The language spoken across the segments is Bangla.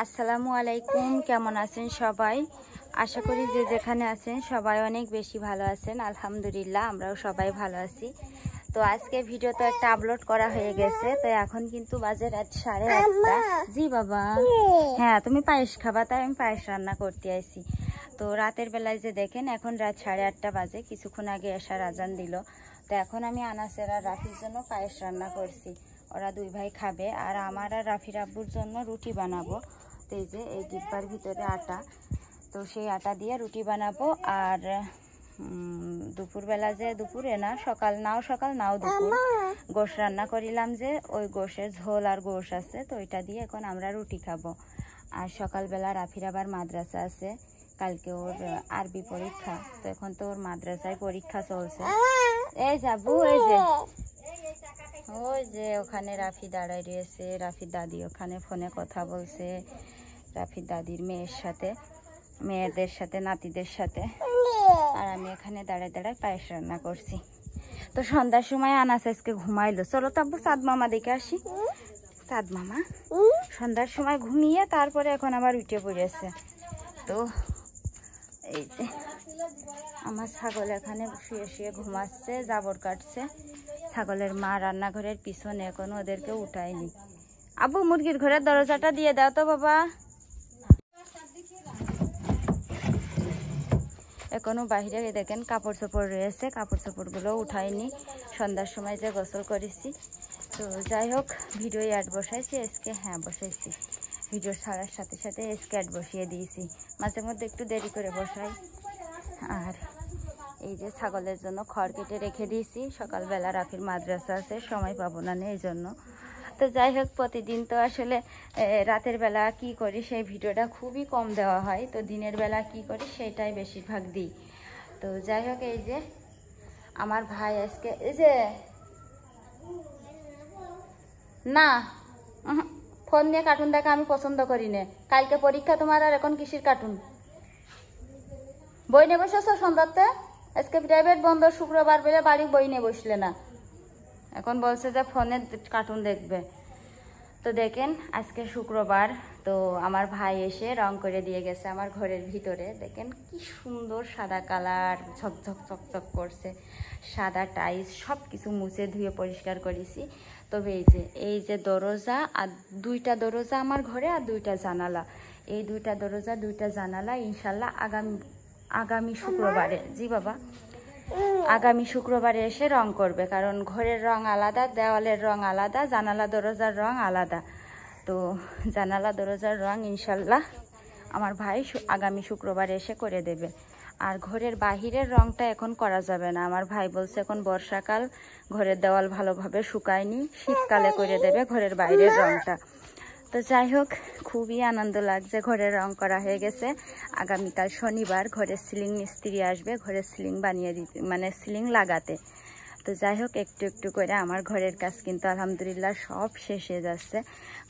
আসসালামু আলাইকুম, কেমন আছেন সবাই? আশা করি যে যেখানে আছেন সবাই অনেক বেশি ভালো আছেন। আলহামদুলিল্লাহ আমরাও সবাই ভালো আছি। তো আজকে ভিডিও তো একটা আপলোড করা হয়ে গেছে। তো এখন কিন্তু বাজে রাত 8:30। জি বাবা, হ্যাঁ তুমি পায়েস খাবা, তাই আমি পায়েস রান্না করতে আইছি। তো রাতের বেলায় যে দেখেন এখন রাত 8:30 বাজে, কিছুক্ষণ আগে এশার আজান দিল। তো এখন আমি আনাসের আর রাফির জন্য পায়েস রান্না করছি। ওরা দুই ভাই খাবে, আর আমার আর রাফির আব্বুর জন্য রুটি বানাবো। তো এই যে এই ডিব্বার ভিতরে আটা, তো সেই আটা দিয়ে রুটি বানাবো। আর দুপুরবেলা যে দুপুরে না সকাল নাও দুপুর গোশ রান্না করিলাম, যে ওই গোশের ঝোল আর গোশ আছে, তো ওইটা দিয়ে এখন আমরা রুটি খাবো। আর সকালবেলা রাফির আবার মাদ্রাসা আছে, কালকে ওর আরবি পরীক্ষা। তো এখন তো ওর মাদ্রাসায় পরীক্ষা চলছে। এই যাবো, ওই যে ওখানে রাফি দাঁড়াই রয়েছে, রাফির দাদি ওখানে ফোনে কথা বলছে রাফির দাদির মেয়েদের সাথে নাতিদের সাথে। আর আমি এখানে দাঁড়ায় পায়েস রান্না করছি। তো সন্ধ্যার সময় আনাস আজকে ঘুমাইলো। চলো তো আব্বু চাঁদ মামা দেখে আসি। চাঁদ মামা সন্ধ্যার সময় ঘুমিয়ে তারপরে এখন আবার উঠে পড়েছে। তো এই যে আমার ছাগল এখানে শুয়ে শুয়ে ঘুমাচ্ছে, জাবর কাটছে। ছাগলের মা রান্নাঘরের পিছনে, এখনো ওদেরকে উঠায়নি। আব্বু মুরগির ঘরের দরজাটা দিয়ে দাও তো বাবা। এখনো বাহিরে দেখেন কাপড় চোপড় রয়েছে, কাপড় চোপড়গুলো উঠাইনি, সন্ধ্যার সময় যে গোসল করেছি। তো যাই হোক, ভিডিও অ্যাড বসাইছি আজকে, হ্যাঁ বসাইছি। ভিডিও ছাড়ার সাথে সাথে আজকে অ্যাড বসিয়ে দিয়েছি, মাঝে মধ্যে একটু দেরি করে বসাই। আর এই যে ছাগলের জন্য খড় কেটে রেখে দিয়েছি, সকালবেলা রাফির মাদ্রাসা আছে, সময় পাবো না এই জন্য। তো যাই হোক, প্রতিদিন তো আসলে রাতের বেলা কি করি সেই ভিডিওটা খুবই কম দেওয়া হয়, তো দিনের বেলা কি করি সেটাই বেশিরভাগ দিই। তো যাই হোক, এই যে আমার ভাই আজকে এই যে না ফোন নিয়ে কার্টুন দেখা আমি পছন্দ করি না। কালকে পরীক্ষা তোমার, আর এখন কিসের কার্টুন? বই নিয়ে বসেছো সন্ধ্যাতে? আজকে প্রাইভেট বন্ধ, শুক্রবার বেলা বাড়ি বই নিয়ে বসলে না, এখন বলছে যে ফোনে কার্টুন দেখবে। তো দেখেন আজকে শুক্রবার, তো আমার ভাই এসে রং করে দিয়ে গেছে আমার ঘরের ভিতরে। দেখেন কি সুন্দর সাদা কালার, ঝকঝক চকচক করছে, সাদা টাইলস সব কিছু মুছে ধুয়ে পরিষ্কার করেছি। তবে এই যে দরজা, আর দুইটা দরজা আমার ঘরে, আর দুইটা জানালা, এই দুইটা দরজা দুইটা জানালা ইনশাল্লাহ আগামী শুক্রবারে, জি বাবা, আগামী শুক্রবারে এসে রং করবে। কারণ ঘরের রং আলাদা, দেওয়ালের রং আলাদা, জানালা দরজার রং আলাদা। তো জানালা দরজার রং ইনশাল্লাহ আমার ভাই আগামী শুক্রবারে এসে করে দেবে। আর ঘরের বাহিরের রংটা এখন করা যাবে না, আমার ভাই বলছে এখন বর্ষাকাল, ঘরের দেওয়াল ভালোভাবে শুকায়নি, শীতকালে করে দেবে ঘরের বাইরের রংটা। তো যাই হোক, খুবই আনন্দ লাগছে, ঘরের রং করা হয়ে গেছে। আগামীকাল শনিবার ঘরের সিলিং মিস্ত্রি আসবে ঘরের সিলিং বানিয়ে দিতে, মানে সিলিং লাগাতে। তো যাই হোক, একটু একটু করে আমার ঘরের কাজ কিন্তু আলহামদুলিল্লাহ সব শেষ হয়ে যাচ্ছে।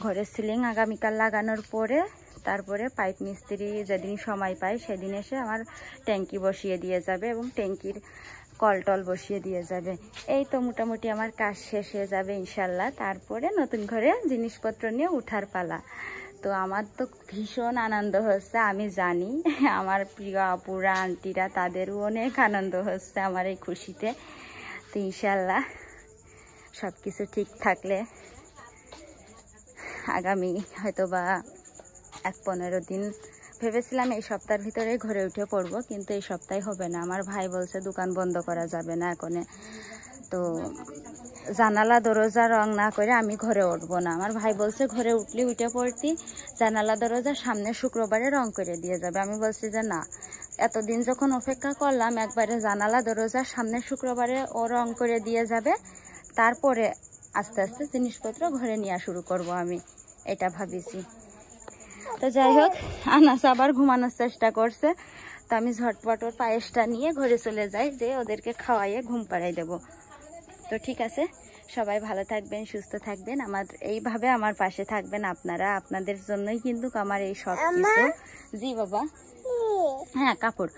ঘরের সিলিং আগামীকাল লাগানোর পরে তারপরে পাইপ মিস্ত্রি যেদিন সময় পায় সেদিন এসে আমার ট্যাঙ্কি বসিয়ে দিয়ে যাবে এবং ট্যাঙ্কির কলটল বসিয়ে দিয়ে যাবে। এই তো মোটামুটি আমার কাজ শেষ হয়ে যাবে ইনশাল্লাহ। তারপরে নতুন ঘরে জিনিসপত্র নিয়ে উঠার পালা। তো আমার তো ভীষণ আনন্দ হচ্ছে, আমি জানি আমার প্রিয় আপুরা আন্টিরা তাদেরও অনেক আনন্দ হচ্ছে আমার এই খুশিতে। তো ইনশাল্লাহ সব কিছু ঠিক থাকলে আগামী হয়তো বা 15 দিন, ভেবেছিলাম এই সপ্তাহের ভিতরে ঘরে উঠে পড়বো, কিন্তু এই সপ্তাহে হবে না। আমার ভাই বলছে দোকান বন্ধ করা যাবে না এখনে, তো জানালা দরজা রং না করে আমি ঘরে উঠবো না। আমার ভাই বলছে ঘরে উঠলে উঠে পড়তি, জানালা দরজা সামনে শুক্রবারে রং করে দিয়ে যাবে। আমি বলছি যে না, এতদিন যখন অপেক্ষা করলাম, একবারে জানালা দরজা সামনে শুক্রবারে ও রং করে দিয়ে যাবে, তারপরে আস্তে আস্তে জিনিসপত্র ঘরে নেওয়া শুরু করব, আমি এটা ভাবিছি। তো যাই হোক, আনাস আবার ঘুমানোর চেষ্টা করছে, তো আমি ঝটপট ওর পায়েসটা নিয়ে ঘরে চলে যাই, যে ওদেরকে খাওয়াইয়ে ঘুম পাড়াই দেব। তো ঠিক আছে, সবাই ভালো থাকবেন, সুস্থ থাকবেন, এইভাবে আমার পাশে থাকবেন আপনারা, আপনাদের জন্যই কিন্তু আমার এই সব কিছু। জি বাবা, হ্যাঁ কাপড়,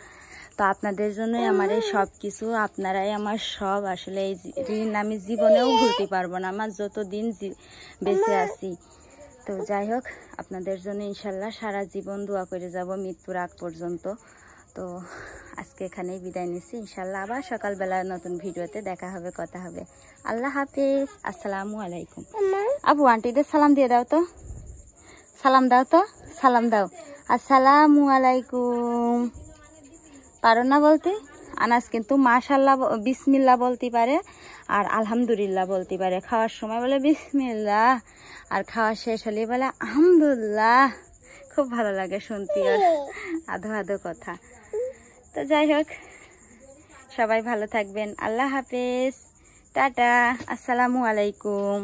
তো আপনাদের জন্যই আমার এই সব কিছু, আপনারাই আমার সব। আসলে এই ঋণ আমি জীবনেও ভুলতে পারবো না, আমার যতদিন বেঁচে আছি। তো যাই হোক, আপনাদের জন্য ইনশাল্লাহ সারা জীবন দোয়া করে যাব মৃত্যুর আগ পর্যন্ত। তো আজকে এখানেই বিদায় নিচ্ছি, ইনশাল্লাহ আবার সকালবেলা নতুন ভিডিওতে দেখা হবে, কথা হবে। আল্লাহ হাফিজ, আসসালামু আলাইকুম। আবু আন্টিদের সালাম দিয়ে দাও তো, সালাম দাও তো, সালাম দাও। আসসালামু আলাইকুম। পারো না বলতে? আনাস কিন্তু মাশাল্লাহ বিসমিল্লাহ বলতে পারে আর আলহামদুলিল্লাহ বলতে পারে। খাওয়ার সময় বলে বিসমিল্লাহ, আর খাওয়া শেষ হলে বলে আলহামদুলিল্লাহ। খুব ভালো লাগে শুনতে আর আধো আধো কথা। তো যাই হোক, সবাই ভালো থাকবেন। আল্লাহ হাফেজ, টাটা, আসসালামু আলাইকুম।